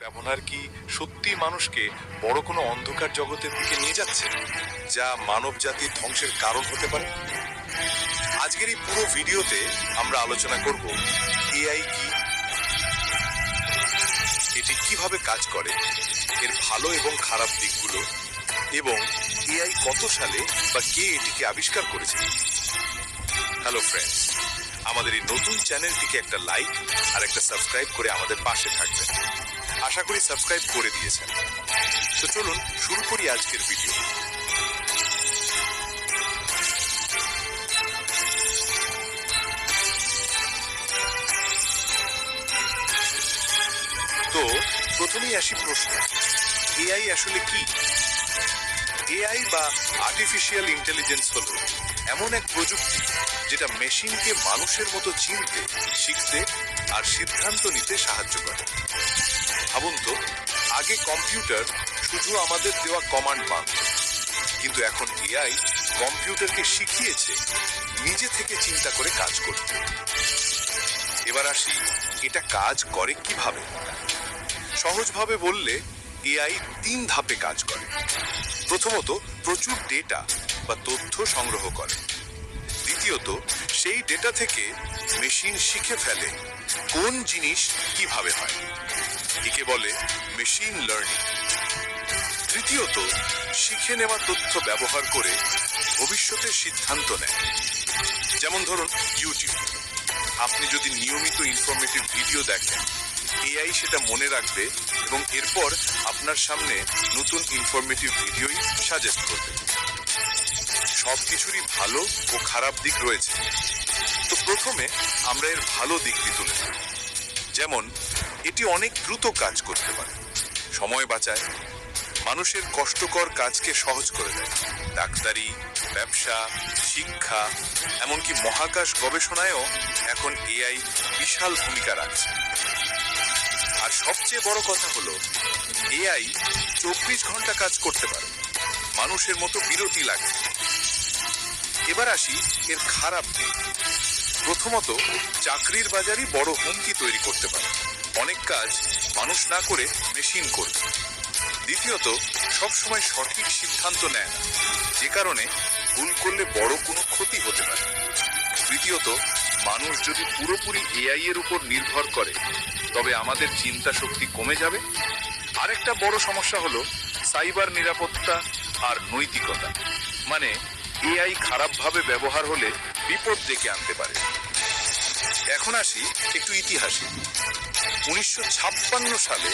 ব্যবহার কি সত্যি মানুষকে বড় কোনো অন্ধকার জগতের দিকে নিয়ে যাচ্ছে, যা মানব জাতির ধ্বংসের কারণ হতে পারে? আজকের এই পুরো ভিডিওতে আমরা আলোচনা করব এআই কি, এটি কিভাবে কাজ করে, এর ভালো এবং খারাপ দিকগুলো, এবং এআই কত সালে বা কে এটিকে আবিষ্কার করেছে। হ্যালো ফ্রেন্ডস, আমাদের এই নতুন চ্যানেলটিকে একটা লাইক আর একটা সাবস্ক্রাইব করে আমাদের পাশে থাকবেন। আশা করি সাবস্ক্রাইব করে দিয়েছেন। তো চলুন শুরু করি আজকের ভিডিও। তো প্রথমেই আসি প্রশ্ন, এআই আসলে কি? এআই বা আর্টিফিশিয়াল ইন্টেলিজেন্স হলো এমন এক প্রযুক্তি যেটা মেশিনকে মানুষের মতো চিনতে, শিখতে আর সিদ্ধান্ত নিতে সাহায্য করে। ভাবুন তো, আগে কম্পিউটার শুধু আমাদের দেওয়া কমান্ড মানত, কিন্তু এখন এআই কম্পিউটারকে শিখিয়েছে নিজে থেকে চিন্তা করে কাজ করতে। এবার আসি, এটা কাজ করে কিভাবে। সহজভাবে বললে এআই 3 ধাপে কাজ করে। প্রথমত, প্রচুর ডেটা বা তথ্য সংগ্রহ করে। দ্বিতীয়ত, সেই ডেটা থেকে মেশিন শিখে ফেলে কোন জিনিস কিভাবে হয়, একে বলে মেশিন লার্নিং। তৃতীয়ত, শিখে নেওয়া তথ্য ব্যবহার করে ভবিষ্যতের সিদ্ধান্ত নেয়। যেমন ধরুন ইউটিউব, আপনি যদি নিয়মিত ইনফরমেটিভ ভিডিও দেখেন, এআই সেটা মনে রাখবে এবং এরপর আপনার সামনে নতুন ইনফরমেটিভ ভিডিওই সাজেস্ট করবে। সবকিছুরই ভালো ও খারাপ দিক রয়েছে। তো প্রথমে আমরা এর ভালো দিকটি তুলে ধরি। যেমন, এটি অনেক দ্রুত কাজ করতে পারে, সময় বাঁচায়, মানুষের কষ্টকর কাজকে সহজ করে দেয়। ডাক্তারি, ব্যবসা, শিক্ষা, এমনকি মহাকাশ গবেষণায়ও এখন এআই বিশাল ভূমিকা রাখছে। আর সবচেয়ে বড় কথা হলো, এআই 24 ঘন্টা কাজ করতে পারে, মানুষের মতো বিরতি লাগে। এবার আসি এর খারাপ দিক। প্রথমত, চাকরির বাজারই বড় হুমকি তৈরি করতে পারে। অনেক কাজ মানুষ না করে মেশিন করবে। দ্বিতীয়ত, সবসময় সঠিক সিদ্ধান্ত নেয় না, যে কারণে ভুল করলে বড় কোনো ক্ষতি হতে পারে। তৃতীয়ত, মানুষ যদি পুরোপুরি এআই এর উপর নির্ভর করে, তবে আমাদের চিন্তা শক্তি কমে যাবে। আরেকটা বড় সমস্যা হলো সাইবার নিরাপত্তা আর নৈতিকতা। মানে, এআই খারাপভাবে ব্যবহার হলে বিপদ ডেকে আনতে পারে। এখন আসি একটু ইতিহাসে। 1956 সালে